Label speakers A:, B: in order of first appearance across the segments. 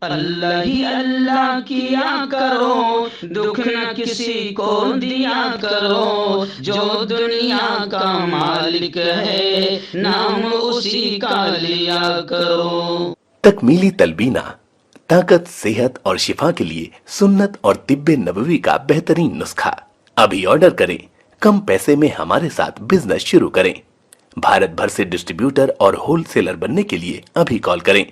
A: اللہ ہی اللہ کیا کرو، دکھ نہ کسی کو دیا کرو، جو دنیا کا مالک ہے نام اسی کا لیا کرو۔
B: تکمیلی تلبینہ طاقت، صحت اور شفا کے لیے سنت اور طب نبوی کا بہترین نسخہ۔ ابھی آرڈر کریں، کم پیسے میں ہمارے ساتھ بزنس شروع کریں۔ بھارت بھر سے ڈسٹریبیوٹر اور ہول سیلر بننے کے لیے ابھی کال کریں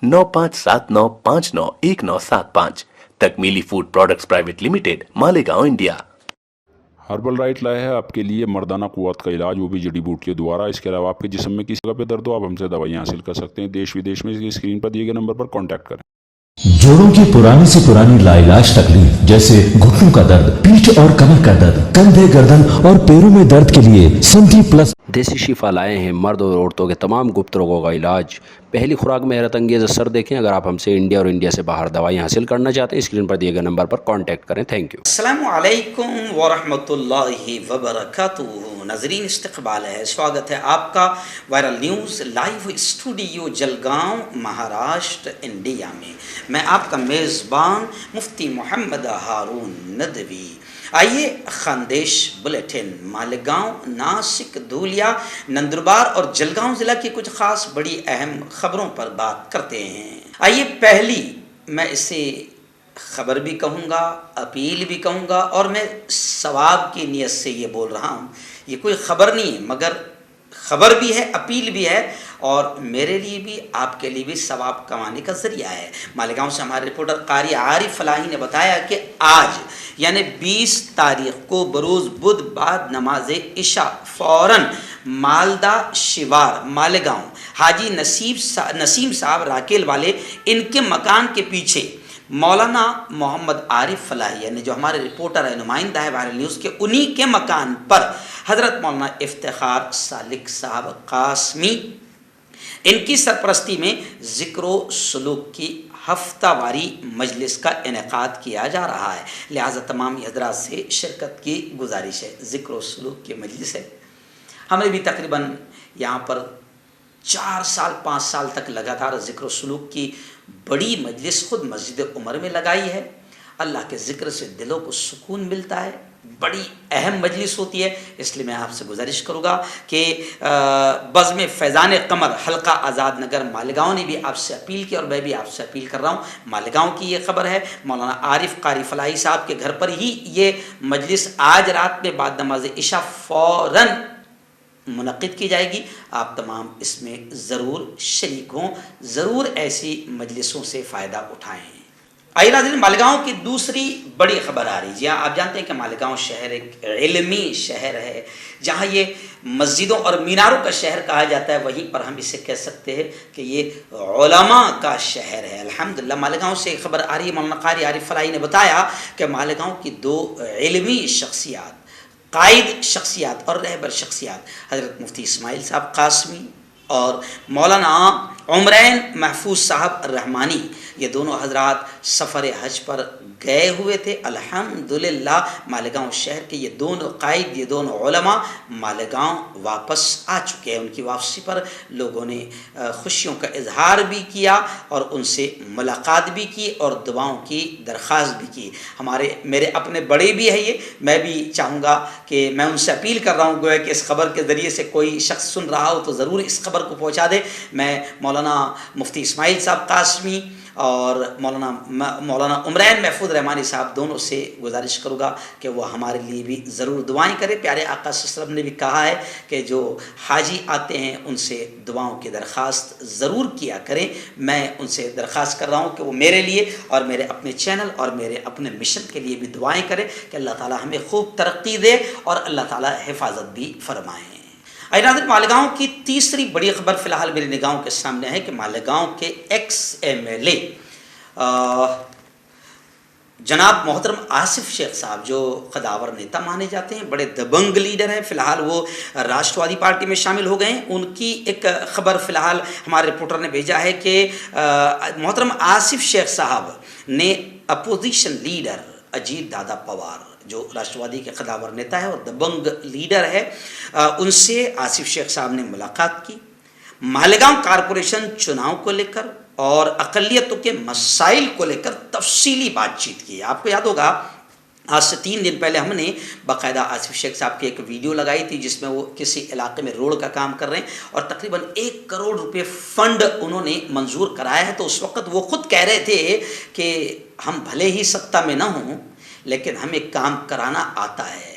B: 9579591975۔ تکمیلی food products private limited, Malegaon, India.
C: Herbal right لائے ہے آپ کے لیے مردانہ قوت کا علاج، وہ بھی جڑی بوٹیوں دوارا۔ اس کے علاوہ آپ کے جسم میں کسی جگہ پہ درد ہو، آپ ہم سے دوائیاں حاصل کر سکتے ہیں دیش ودیش میں۔ اسکرین پر دیے گئے نمبر پر کانٹیکٹ کریں۔
D: جوڑوں کی پرانی سے پرانی لاعلاج تکلیف جیسے گھٹنوں کا درد، پیٹھ اور کمر کا درد، کندھے، گردن اور پیروں میں درد کے لیے سنٹی پلس
E: دیسی شفا لائے ہیں مرد اور عورتوں کے تمام گپت روگوں کا علاج۔ پہلی خوراک میں حیرت انگیز اثر دیکھیں۔ اگر آپ ہم سے انڈیا اور انڈیا سے باہر دوائیں حاصل کرنا چاہتے ہیں، اسکرین پر دیے گئے نمبر پر کانٹیکٹ کریں۔ Thank you.
F: السلام علیکم ورحمۃ اللہ وبرکاتہ۔ ناظرین، استقبال ہے، سواگت ہے آپ کا viral news live studio Jalgaon, Maharashtra, India میں۔ میں آپ کا میزبان مفتی محمد ہارون ندوی۔ آئیے خاندیش بلیٹن مالیگاؤں، ناسک، دھولیا، نندربار اور جلگاؤں ضلع کی کچھ خاص بڑی اہم خبروں پر بات کرتے ہیں۔ آئیے پہلی میں اسے خبر بھی کہوں گا، اپیل بھی کہوں گا، اور میں ثواب کی نیت سے یہ بول رہا ہوں۔ یہ کوئی خبر نہیں مگر خبر بھی ہے، اپیل بھی ہے، اور میرے لیے بھی آپ کے لیے بھی ثواب کمانے کا ذریعہ ہے۔ مالیگاؤں سے ہمارے رپورٹر قاری عارف فلاحی نے بتایا کہ آج یعنی 20 تاریخ کو بروز بدھ بعد نماز عشاء فوراً مالدہ شیوار مالیگاؤں حاجی نسیم صاحب راکیل والے، ان کے مکان کے پیچھے مولانا محمد عارف فلاحی یعنی جو ہمارے رپورٹر ہے، نمائندہ ہے وائرل نیوز کے، انہی کے مکان پر حضرت مولانا افتخار سالک صاحب قاسمی، ان کی سرپرستی میں ذکر و سلوک کی ہفتہ واری مجلس کا انعقاد کیا جا رہا ہے۔ لہٰذا تمام حضرات سے شرکت کی گزارش ہے۔ ذکر و سلوک کی مجلس ہے۔ ہمیں بھی تقریباً یہاں پر 4 سال 5 سال تک لگاتار ذکر و سلوک کی بڑی مجلس خود مسجد عمر میں لگائی ہے۔ اللہ کے ذکر سے دلوں کو سکون ملتا ہے، بڑی اہم مجلس ہوتی ہے۔ اس لیے میں آپ سے گزارش کروں گا کہ بزم فیضان قمر حلقہ آزاد نگر مالیگاؤں نے بھی آپ سے اپیل کی، اور میں بھی آپ سے اپیل کر رہا ہوں۔ مالیگاؤں کی یہ خبر ہے، مولانا عارف قاری فلاحی صاحب کے گھر پر ہی یہ مجلس آج رات میں بعد نماز عشاء فوراً منعقد کی جائے گی۔ آپ تمام اس میں ضرور شریک ہوں، ضرور ایسی مجلسوں سے فائدہ اٹھائیں۔ آئیے ناظرین، مالیگاؤں کی دوسری بڑی خبر آ رہی ہے۔ جی ہاں، آپ جانتے ہیں کہ مالیگاؤں شہر ایک علمی شہر ہے، جہاں یہ مسجدوں اور میناروں کا شہر کہا جاتا ہے، وہیں پر ہم اسے کہہ سکتے ہیں کہ یہ علماء کا شہر ہے۔ الحمدللہ مالیگاؤں سے ایک خبر آ رہی ہے۔ مولانا قاری عارف فلاحی نے بتایا کہ مالیگاؤں کی 2 علمی شخصیات، قائد شخصیات اور رہبر شخصیات، حضرت مفتی اسماعیل صاحب قاسمی اور مولانا عمرین محفوظ صاحب رحمانی، یہ دونوں حضرات سفر حج پر گئے ہوئے تھے۔ الحمدللہ مالیگاؤں شہر کے یہ دونوں قائد، یہ دونوں علماء مالیگاؤں واپس آ چکے ہیں۔ ان کی واپسی پر لوگوں نے خوشیوں کا اظہار بھی کیا اور ان سے ملاقات بھی کی اور دعاؤں کی درخواست بھی کی۔ میرے اپنے بڑے بھی ہیں یہ، میں بھی چاہوں گا کہ میں ان سے اپیل کر رہا ہوں گویا کہ اس خبر کے ذریعے سے کوئی شخص سن رہا ہو تو ضرور اس خبر کو پہنچا دے۔ میں مولانا مفتی اسماعیل صاحب قاسمی اور مولانا عمرین محفوظ رحمانی صاحب دونوں سے گزارش کروں گا کہ وہ ہمارے لیے بھی ضرور دعائیں کریں۔ پیارے آقا صلی اللہ علیہ وسلم نے بھی کہا ہے کہ جو حاجی آتے ہیں ان سے دعاؤں کی درخواست ضرور کیا کریں۔ میں ان سے درخواست کر رہا ہوں کہ وہ میرے لیے اور میرے اپنے چینل اور میرے اپنے مشن کے لیے بھی دعائیں کریں کہ اللہ تعالی ہمیں خوب ترقی دے اور اللہ تعالی حفاظت بھی فرمائیں۔ ناظرین، مالیگاؤں کی تیسری بڑی خبر فی الحال میری نگاہوں کے سامنے ہے کہ مالیگاؤں کے ایکس ایم ایل اے جناب محترم آصف شیخ صاحب، جو قداور نیتا مانے جاتے ہیں، بڑے دبنگ لیڈر ہیں، فی الحال وہ راشٹروادی پارٹی میں شامل ہو گئے ہیں۔ ان کی ایک خبر فی الحال ہمارے رپورٹر نے بھیجا ہے کہ محترم آصف شیخ صاحب نے اپوزیشن لیڈر اجیت دادا پوار، جو راشٹروادی کے قداور نیتا ہے اور دبنگ لیڈر ہے، ان سے آصف شیخ صاحب نے ملاقات کی۔ مالیگاؤں کارپوریشن چناؤ کو لے کر اور اقلیتوں کے مسائل کو لے کر تفصیلی بات چیت کی. آپ کو یاد ہوگا آج سے 3 دن پہلے ہم نے باقاعدہ آصف شیخ صاحب کی ایک ویڈیو لگائی تھی جس میں وہ کسی علاقے میں روڈ کا کام کر رہے ہیں اور تقریباً 1 کروڑ روپے فنڈ انہوں نے منظور کرایا ہے. تو اس وقت وہ خود کہہ رہے تھے کہ ہم بھلے ہی سطح میں نہ ہوں لیکن ہمیں کام کرانا آتا ہے,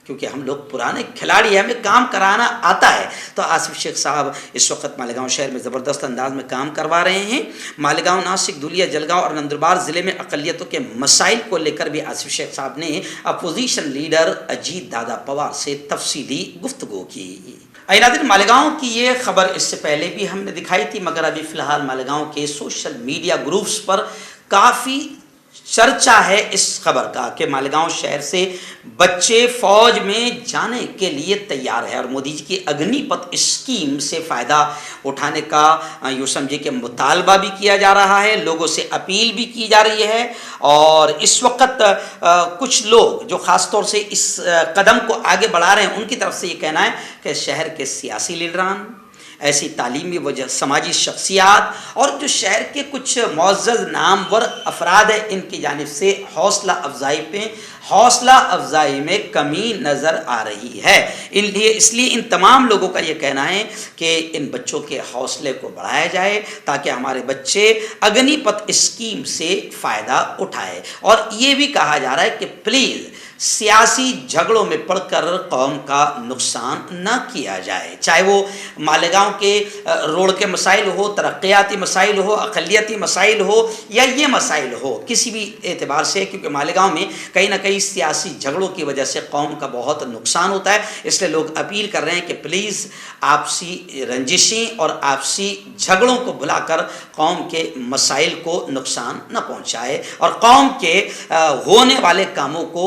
F: کیونکہ ہم لوگ پرانے کھلاڑی ہیں, ہمیں کام کرانا آتا ہے. تو آصف شیخ صاحب اس وقت مالیگاؤں شہر میں زبردست انداز میں کام کروا رہے ہیں. مالیگاؤں, ناسک, دھولیا, جلگاؤں اور نندربار ضلع میں اقلیتوں کے مسائل کو لے کر بھی آصف شیخ صاحب نے اپوزیشن لیڈر اجیت دادا پوار سے تفصیلی گفتگو کی. ناظرین, مالیگاؤں کی یہ خبر اس سے پہلے بھی ہم نے دکھائی تھی, مگر ابھی فی الحال مالیگاؤں کے سوشل میڈیا گروپس پر کافی چرچا ہے اس خبر کا کہ مالیگاؤں شہر سے بچے فوج میں جانے کے لیے تیار ہے اور مودی جی کی اگنی پتھ اسکیم سے فائدہ اٹھانے کا یوں سمجھے کہ مطالبہ بھی کیا جا رہا ہے, لوگوں سے اپیل بھی کی جا رہی ہے. اور اس وقت کچھ لوگ جو خاص طور سے اس قدم کو آگے بڑھا رہے ہیں ان کی طرف سے یہ کہنا ہے کہ شہر کے سیاسی لیڈران, ایسی تعلیمی و سماجی شخصیات اور جو شہر کے کچھ معزز نامور افراد ہیں ان کی جانب سے حوصلہ افزائی میں کمی نظر آ رہی ہے. اس لیے ان تمام لوگوں کا یہ کہنا ہے کہ ان بچوں کے حوصلے کو بڑھایا جائے تاکہ ہمارے بچے اگنی پتھ اسکیم سے فائدہ اٹھائے. اور یہ بھی کہا جا رہا ہے کہ پلیز سیاسی جھگڑوں میں پڑھ کر قوم کا نقصان نہ کیا جائے, چاہے وہ مالیگاؤں کے روڈ کے مسائل ہو, ترقیاتی مسائل ہو, اقلیتی مسائل ہو یا یہ مسائل ہو, کسی بھی اعتبار سے, کیونکہ مالیگاؤں میں کہیں نہ کہیں سیاسی جھگڑوں کی وجہ سے قوم کا بہت نقصان ہوتا ہے. اس لیے لوگ اپیل کر رہے ہیں کہ پلیز آپسی رنجشیں اور آپسی جھگڑوں کو بھلا کر قوم کے مسائل کو نقصان نہ پہنچائے اور قوم کے ہونے والے کاموں کو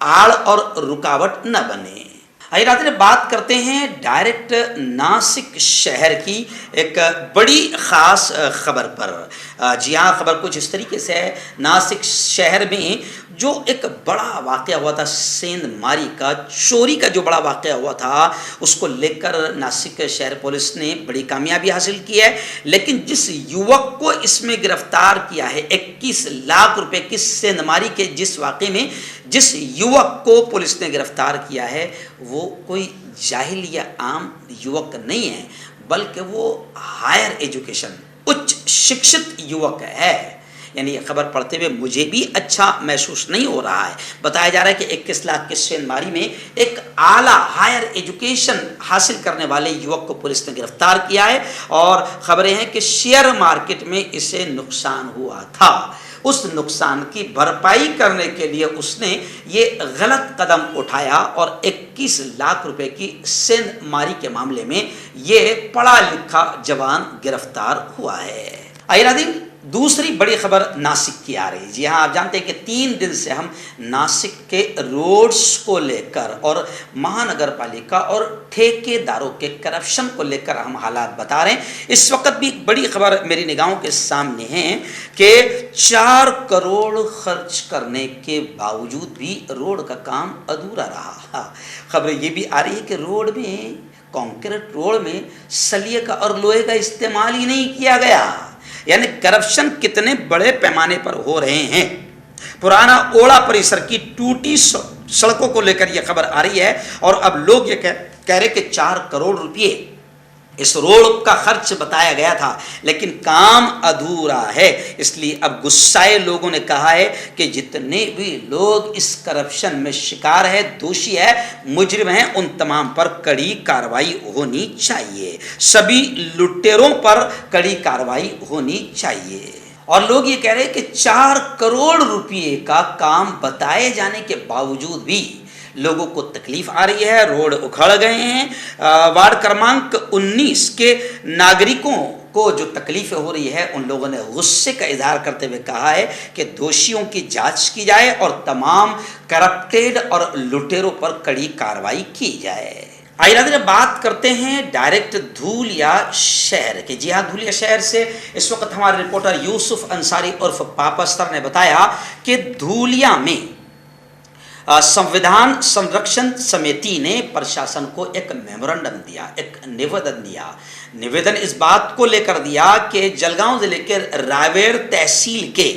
F: آڑ اور رکاوٹ نہ بنے. حضرات, بات کرتے ہیں ڈائریکٹ ناسک شہر کی ایک بڑی خاص خبر پر. جی ہاں, خبر کچھ اس طریقے سے ہے. ناسک شہر میں جو ایک بڑا واقعہ ہوا تھا, سیند ماری کا, چوری کا جو بڑا واقعہ ہوا تھا, اس کو لے کر ناسک شہر پولیس نے بڑی کامیابی حاصل کی ہے. لیکن جس یوک کو اس میں گرفتار کیا ہے, 21 لاکھ روپے کی سیند ماری کے جس واقعے میں جس یوک کو پولیس نے گرفتار کیا ہے, وہ کوئی جاہل یا عام یوک نہیں ہے, بلکہ وہ ہائر ایجوکیشن, اچ شکشت یوک ہے. یعنی یہ خبر پڑھتے ہوئے مجھے بھی اچھا محسوس نہیں ہو رہا ہے. بتایا جا رہا ہے کہ 21 لاکھ کی سیند ماری میں ایک اعلیٰ ہائر ایجوکیشن حاصل کرنے والے یوک کو پولیس نے گرفتار کیا ہے. اور خبریں ہیں کہ شیئر مارکیٹ میں اسے نقصان ہوا تھا. اس نقصان کی بھرپائی کرنے کے لیے اس نے یہ غلط قدم اٹھایا اور 21 لاکھ روپے کی سیند ماری کے معاملے میں یہ پڑھا لکھا جوان گرفتار ہوا ہے. ناظرین, دوسری بڑی خبر ناسک کی آ رہی ہے. جی ہاں, آپ جانتے ہیں کہ 3 دن سے ہم ناسک کے روڈز کو لے کر اور مہانگر پالیکا اور ٹھیکے داروں کے کرپشن کو لے کر ہم حالات بتا رہے ہیں. اس وقت بھی ایک بڑی خبر میری نگاہوں کے سامنے ہے کہ 4 کروڑ خرچ کرنے کے باوجود بھی روڈ کا کام ادھورا رہا. خبر یہ بھی آ رہی ہے کہ روڈ میں, کانکریٹ روڈ میں سلیے کا اور لوہے کا استعمال ہی نہیں کیا گیا. یعنی کرپشن کتنے بڑے پیمانے پر ہو رہے ہیں. پرانا اوڑا پریسر کی ٹوٹی سڑکوں کو لے کر یہ خبر آ رہی ہے اور اب لوگ یہ کہہ رہے کہ 4 کروڑ روپے اس روڈ کا خرچ بتایا گیا تھا لیکن کام ادھورا ہے. اس لیے اب غصائے لوگوں نے کہا ہے کہ جتنے بھی لوگ اس کرپشن میں شکار ہے, دوشی ہے, مجرم ہیں, ان تمام پر کڑی کارروائی ہونی چاہیے. سبھی لٹیروں پر کڑی کارروائی ہونی چاہیے. اور لوگ یہ کہہ رہے ہیں کہ 4 کروڑ روپے کا کام بتائے جانے کے باوجود بھی لوگوں کو تکلیف آ رہی ہے, روڈ اکھڑ گئے ہیں. وارڈ کرمانک 19 کے ناگرکوں کو جو تکلیفیں ہو رہی ہے, ان لوگوں نے غصے کا اظہار کرتے ہوئے کہا ہے کہ دوشیوں کی جانچ کی جائے اور تمام کرپٹیڈ اور لٹیروں پر کڑی کارروائی کی جائے. آئیے بات کرتے ہیں ڈائریکٹ دھولیا شہر کے. جی ہاں, دھولیا شہر سے اس وقت ہمارے رپورٹر یوسف انصاری عرف پاپستر نے بتایا کہ دھولیا میں संविधान संरक्षण समिति ने प्रशासन को एक मेमोरेंडम दिया, एक निवेदन दिया निवेदन इस बात को लेकर दिया कि जलगांव जिले के रावेर तहसील के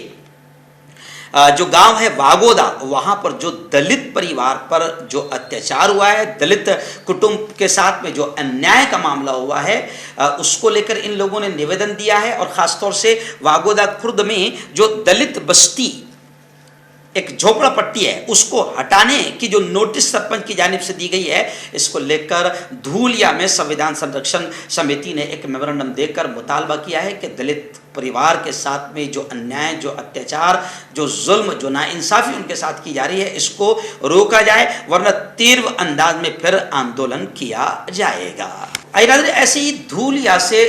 F: जो गांव है वागोदा, वहां पर जो दलित परिवार पर जो अत्याचार हुआ है, दलित कुटुंब के साथ में जो अन्याय का मामला हुआ है, उसको लेकर इन लोगों ने निवेदन दिया है। और खासतौर से वागोदा खुर्द में जो दलित बस्ती एक झोपड़ा पट्टी है, उसको हटाने की जो नोटिस सरपंच की जानिब से दी गई है, इसको लेकर धूलिया में संविधान संरक्षण समिति ने एक मेमोरेंडम देकर मुतालबा किया है कि दलित परिवार के साथ में जो अन्याय, जो अत्याचार, जो जुल्म, जो नाइंसाफी उनके साथ की जा रही है, इसको रोका जाए, वरना तीव्र अंदाज में फिर आंदोलन किया जाएगा। ऐसे ही धूलिया से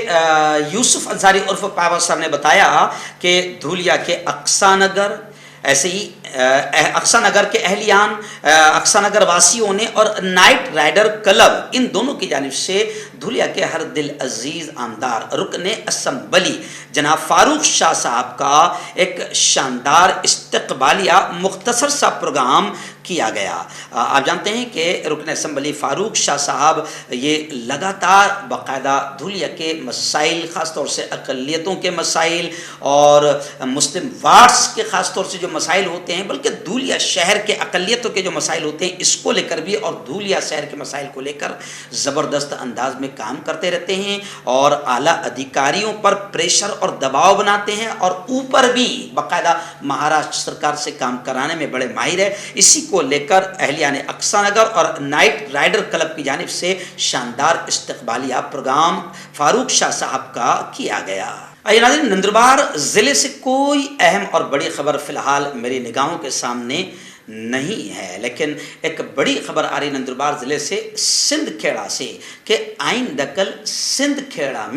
F: यूसुफ अंसारी उर्फ पावा सर ने बताया कि धूलिया के अक्सा नगर, ऐसे ही अक्सा नगर के अहलियान, अक्सा नगर वासियों ने और नाइट राइडर क्लब, इन दोनों की जानिब से धुलिया के हर दिल अजीज आमदार रुकने असम्बली जनाब फारूक शाह साहब का एक शानदार इस्तकबालिया मुख्तसर सा प्रोग्राम किया गया। आप जानते हैं कि रुकन असम्बली फारूक शाह साहब ये लगातार बाकायदा धुलिया के मसाइल, ख़ास तौर से अक़लियतों के मसाइल और मुस्लिम वार्ड्स के ख़ास तौर से जो मसाइल होते हैं, बल्कि धुलिया शहर के अक़लियतों के जो मसाइल होते हैं, इसको लेकर भी और धुलिया शहर के मसाइल को लेकर ज़बरदस्त अंदाज में काम करते रहते हैं और आला अधिकारियों पर प्रेशर और दबाव बनाते हैं और ऊपर भी बाकायदा महाराष्ट्र सरकार से काम कराने में बड़े माहिर है। इसी को लेकर अहलियान अक्सा नगर और नाइट राइडर क्लब की जानिब से शानदार इस्तकबालिया प्रोग्राम फारूक शाह साहब का किया गया। नाज़रीन, नंदुरबार ज़िले से कोई अहम और बड़ी खबर फ़िलहाल मेरी निगाहों के सामने नहीं है, लेकिन एक बड़ी खबर आ रही नंदुरबार ज़िले से सिंधखेड़ा से कि आइन दकल सिंधखेड़ा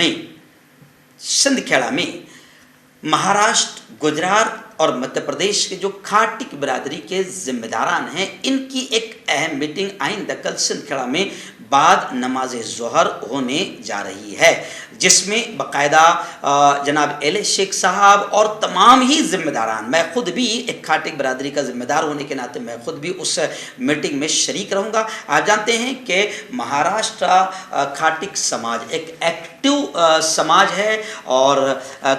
F: में महाराष्ट्र, गुजरात और मध्य प्रदेश के जो खाटिक बिरादरी के जिम्मेदारान हैं, इनकी एक अहम मीटिंग आइन दकल सिंधखेड़ा में बाद नमाज ज़ोहर होने जा रही है, जिसमें बाकायदा जनाब एले शेख साहब और तमाम ही ज़िम्मेदारान, मैं ख़ुद भी एक खाटिक बिरादरी का ज़िम्मेदार होने के नाते मैं ख़ुद भी उस मीटिंग में शरीक रहूँगा। आप जानते हैं कि महाराष्ट्र खाटिक समाज एक एक्टिव समाज है और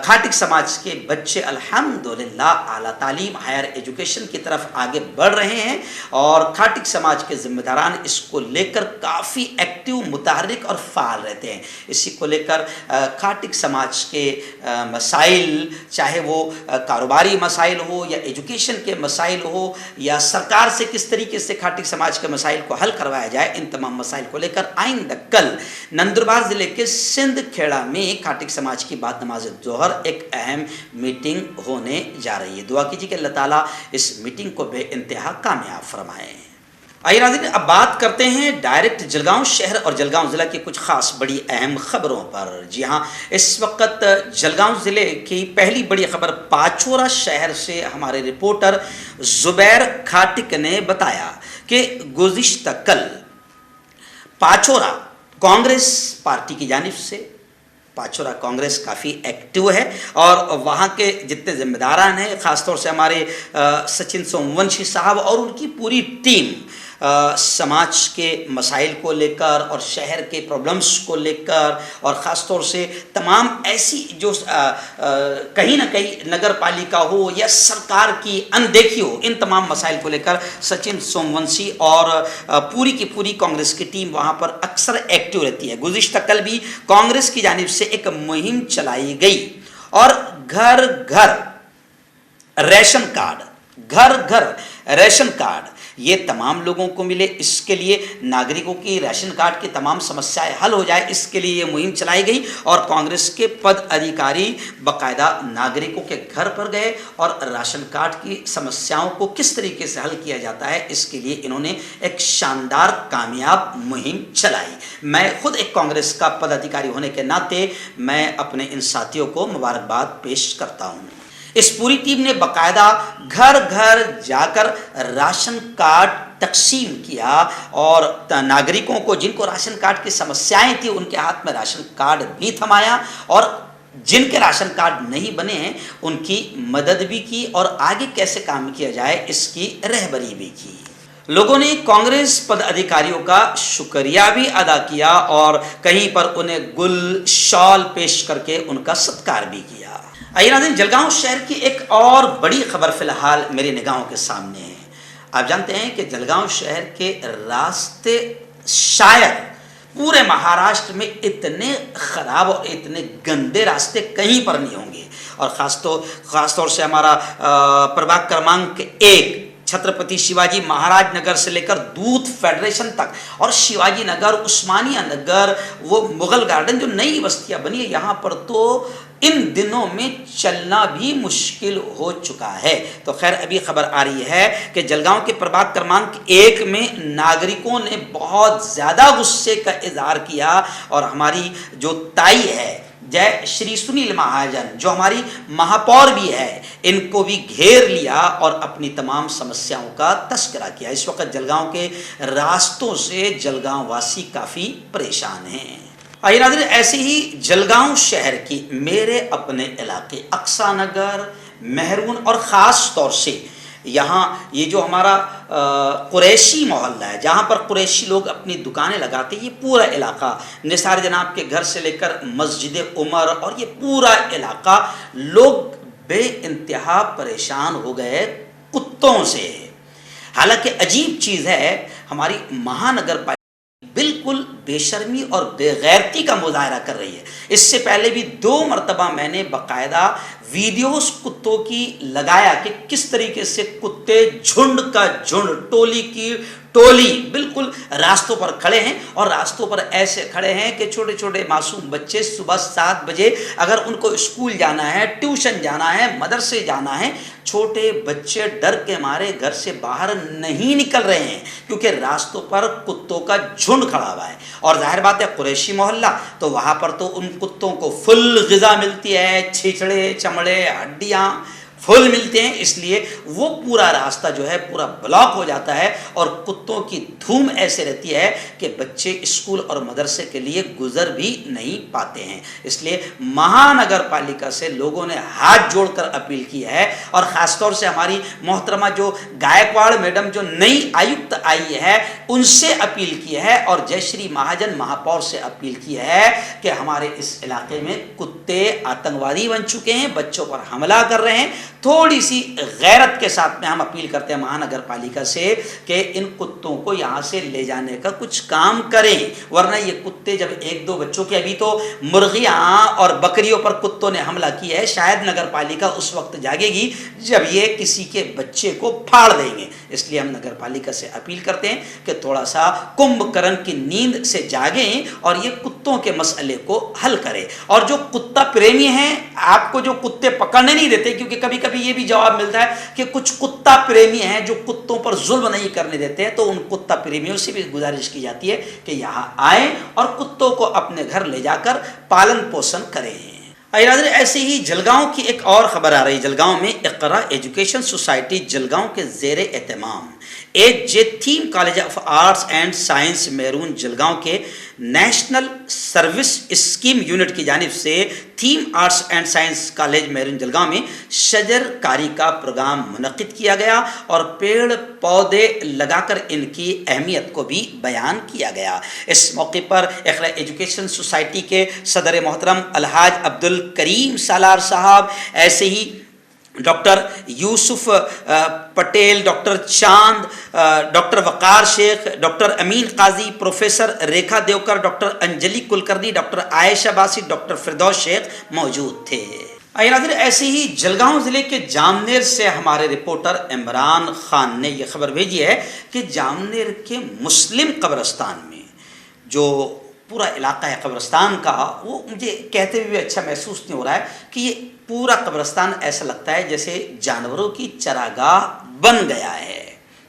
F: खाटिक समाज के बच्चे अल्हम्दुलिल्लाह आला तालीम, हायर एजुकेशन की तरफ आगे बढ़ रहे हैं और खाटिक समाज के ज़िम्मेदारान इसको लेकर काफ़ी एक्टिव, मुतहर्रिक और फ़ाल रहते हैं। इसी को लेकर खाटिक समाज के मसाइल, चाहे वो कारोबारी मसाइल हो या एजुकेशन के मसाइल हो या सरकार से किस तरीके से खाटिक समाज के मसाइल को हल करवाया जाए, इन तमाम मसाइल को लेकर आइन दकल नंदुरबार ज़िले के सिंधखेड़ा में खाटिक समाज की बाद नमाज ज़ोहर एक अहम मीटिंग होने जा रही है। दुआ कीजिए कि अल्लाह ताला इस मीटिंग को बेइंतहा कामयाब फरमाए। आइए नाज़रीन, अब बात करते हैं डायरेक्ट जलगांव शहर और जलगांव ज़िला की कुछ ख़ास बड़ी अहम ख़बरों पर। जी हाँ, इस वक्त जलगांव ज़िले की पहली बड़ी ख़बर पाचोरा शहर से हमारे रिपोर्टर ज़ुबैर खाटिक ने बताया कि गुज़िश्ता कल पाचोरा कांग्रेस पार्टी की जानिब से, पाचोरा कांग्रेस काफ़ी एक्टिव है और वहाँ के जितने ज़िम्मेदारान हैं, ख़ासतौर से हमारे सचिन सोमवंशी साहब और उनकी पूरी टीम समाज के मसाइल को लेकर और शहर के प्रॉब्लम्स को लेकर और ख़ास तौर से तमाम ऐसी जो कहीं ना कहीं नगर पालिका हो या सरकार की अनदेखी हो, इन तमाम मसाइल को लेकर सचिन सोमवंशी और पूरी की पूरी कांग्रेस की टीम वहाँ पर अक्सर एक्टिव रहती है। गुज़िश्ता कल भी कांग्रेस की जानिब से एक मुहिम चलाई गई और घर घर रेशन कार्ड ये तमाम लोगों को मिले, इसके लिए नागरिकों की राशन कार्ड की तमाम समस्याएं हल हो जाए, इसके लिए ये मुहिम चलाई गई और कांग्रेस के पद अधिकारी बाकायदा नागरिकों के घर पर गए और राशन कार्ड की समस्याओं को किस तरीके से हल किया जाता है, इसके लिए इन्होंने एक शानदार कामयाब मुहिम चलाई। मैं खुद एक कांग्रेस का पदाधिकारी होने के नाते मैं अपने इन साथियों को मुबारकबाद पेश करता हूँ। इस पूरी टीम ने बाकायदा घर घर जाकर राशन कार्ड तकसीम किया और नागरिकों को जिनको राशन कार्ड की समस्याएं थी उनके हाथ में राशन कार्ड भी थमाया और जिनके राशन कार्ड नहीं बने हैं उनकी मदद भी की और आगे कैसे काम किया जाए इसकी रहबरी भी की। लोगों ने कांग्रेस पदाधिकारियों का शुक्रिया भी अदा किया और कहीं पर उन्हें गुल शॉल पेश करके उनका सत्कार भी किया। आइए नाज़रीन, जलगांव शहर की एक और बड़ी खबर फिलहाल मेरी निगाहों के सामने है। आप जानते हैं कि जलगांव शहर के रास्ते शायद पूरे महाराष्ट्र में इतने खराब और इतने गंदे रास्ते कहीं पर नहीं होंगे। और ख़ास तौर से हमारा प्रभाग क्रमांक 1 छत्रपति शिवाजी महाराज नगर से लेकर दूध फेडरेशन तक और शिवाजी नगर, उस्मानिया नगर, वो मुगल गार्डन जो नई बस्तियां बनी है, यहाँ पर तो इन दिनों में चलना भी मुश्किल हो चुका है। तो खैर अभी खबर आ रही है कि जलगांव के प्रभाग क्रमांक 1 में नागरिकों ने बहुत ज़्यादा गुस्से का इजहार किया और हमारी जो ताई है जय श्री सुनील महाजन, जो हमारी महापौर भी है, इनको भी घेर लिया और अपनी तमाम समस्याओं का तस्करा किया। इस वक्त जलगांव के रास्तों से जलगांव वासी काफ़ी परेशान हैं। आइए नाज़रीन, ऐसे ही जलगांव शहर की मेरे अपने इलाके अक्सा नगर, मेहरून और ख़ास तौर से यहाँ ये जो हमारा कुरैशी मोहल्ला है, जहाँ पर कुरैशी लोग अपनी दुकानें लगाते हैं, ये पूरा इलाका निसार जनाब के घर से लेकर मस्जिद उमर और ये पूरा इलाका लोग बेइंतहा परेशान हो गए कुत्तों से। हालांकि अजीब चीज़ है, हमारी महानगर पालिका बिल्कुल बेशर्मी और बेगैरती का मुजाहरा कर रही है। इससे पहले भी 2 मरतबा मैंने बाकायदा वीडियोस कुत्तों की लगाया कि किस तरीके से कुत्ते झुंड का झुंड, टोली की टोली बिल्कुल रास्तों पर खड़े हैं और रास्तों पर ऐसे खड़े हैं कि छोटे छोटे मासूम बच्चे सुबह 7 बजे अगर उनको स्कूल जाना है, ट्यूशन जाना है, मदरसे जाना है, छोटे बच्चे डर के मारे घर से बाहर नहीं निकल रहे हैं क्योंकि रास्तों पर कुत्तों का झुंड खड़ा हुआ है। और जाहिर बात है कुरैशी मोहल्ला तो वहाँ पर तो उन कुत्तों को फुल ग़िज़ा मिलती है, छिछड़े चमड़े हड्डियाँ फुल मिलते हैं, इसलिए वो पूरा रास्ता जो है पूरा ब्लॉक हो जाता है और कुत्तों की धूम ऐसे रहती है कि बच्चे स्कूल और मदरसे के लिए गुजर भी नहीं पाते हैं। इसलिए महानगर पालिका से लोगों ने हाथ जोड़कर अपील की है और ख़ासतौर से हमारी मोहतरमा जो गायकवाड़ मैडम जो नई आयुक्त आई है उनसे अपील की है और जयश्री महाजन महापौर से अपील की है कि हमारे इस इलाके में कुत्ते आतंकवादी बन चुके हैं, बच्चों पर हमला कर रहे हैं। थोड़ी सी गैरत के साथ में हम अपील करते हैं महानगर पालिका से कि इन कुत्तों को यहाँ से ले जाने का कुछ काम करें, वरना ये कुत्ते जब 1-2 बच्चों के, अभी तो मुर्गियाँ और बकरियों पर कुत्तों ने हमला किया है, शायद नगर पालिका उस वक्त जागेगी जब ये किसी के बच्चे को फाड़ देंगे। इसलिए हम नगर पालिका से अपील करते हैं कि थोड़ा सा कुंभकर्ण की नींद से जागें और ये कुत्तों के मसले को हल करें। और जो कुत्ता प्रेमी हैं, आपको जो कुत्ते पकड़ने नहीं देते, क्योंकि कभी कभी ये भी जवाब मिलता है कि कुछ कुत्ता प्रेमी हैं जो कुत्तों पर जुल्म नहीं करने देते हैं, तो उन कुत्ता प्रेमियों से भी गुजारिश की जाती है कि यहाँ आए और कुत्तों को अपने घर ले जाकर पालन पोषण करें। ऐसे ही जलगांव की एक और खबर आ रही है। जलगांव में इक़रा एजुकेशन सोसाइटी जलगांव के ज़ेरे एहतमाम H J. Thim college of arts and science Mehrun Jalgaon के नेशनल सर्विस स्कीम यूनिट की जानिब से Thim arts and science college Mehrun Jalgaon में शजरकारी का प्रोग्राम मुनक़िद किया गया और पेड़ पौधे लगाकर इनकी अहमियत को भी बयान किया गया। इस मौके पर इक़रा एजुकेशन सोसाइटी के सदर मोहतरम अलहाज अब्दुल करीम सालार साहब, ऐसे ही डॉक्टर यूसुफ पटेल, डॉक्टर चांद, डॉक्टर वकार शेख, डॉक्टर अमीन काजी, प्रोफेसर रेखा देवकर, डॉक्टर अंजलि कुलकर्णी, डॉक्टर आयशा बासी, डॉक्टर फिरदौस शेख मौजूद थे। आइए नाज़रीन, ऐसे ही जलगांव ज़िले के जामनेर से हमारे रिपोर्टर इमरान खान ने यह खबर भेजी है कि जामनेर के मुस्लिम कब्रिस्तान में जो पूरा इलाका है कब्रिस्तान का, वो मुझे कहते हुए अच्छा महसूस नहीं हो रहा है कि ये पूरा कब्रिस्तान ऐसा लगता है जैसे जानवरों की चरागाह बन गया है।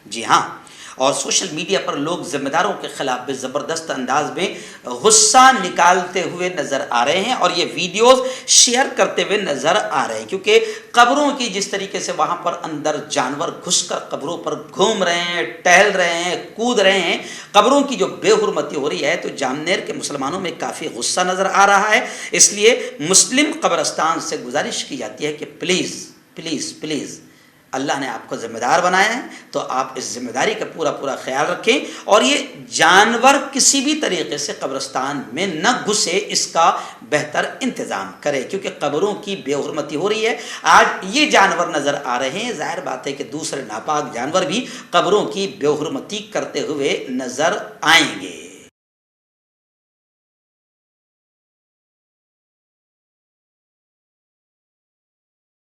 F: जी हाँ, और सोशल मीडिया पर लोग ज़िम्मेदारों के ख़िलाफ़ भी ज़बरदस्त अंदाज में गुस्सा निकालते हुए नज़र आ रहे हैं और ये वीडियोस शेयर करते हुए नज़र आ रहे हैं, क्योंकि कब्रों की जिस तरीके से वहाँ पर अंदर जानवर घुसकर कब्रों पर घूम रहे हैं, टहल रहे हैं, कूद रहे हैं, कब्रों की जो बेहुरमती हो रही है, तो जामनेर के मुसलमानों में काफ़ी गुस्सा नज़र आ रहा है। इसलिए मुस्लिम कब्रिस्तान से गुजारिश की जाती है कि प्लीज़ प्लीज़ प्लीज़ اللہ نے آپ کو ذمہ دار بنایا ہے تو آپ اس ذمہ داری کا پورا پورا خیال رکھیں، اور یہ جانور کسی بھی طریقے سے قبرستان میں نہ گھسے اس کا بہتر انتظام کرے، کیونکہ قبروں کی بے حرمتی ہو رہی ہے۔ آج یہ جانور نظر آ رہے ہیں، ظاہر بات ہے کہ دوسرے ناپاک جانور بھی قبروں کی بے حرمتی کرتے ہوئے نظر آئیں گے۔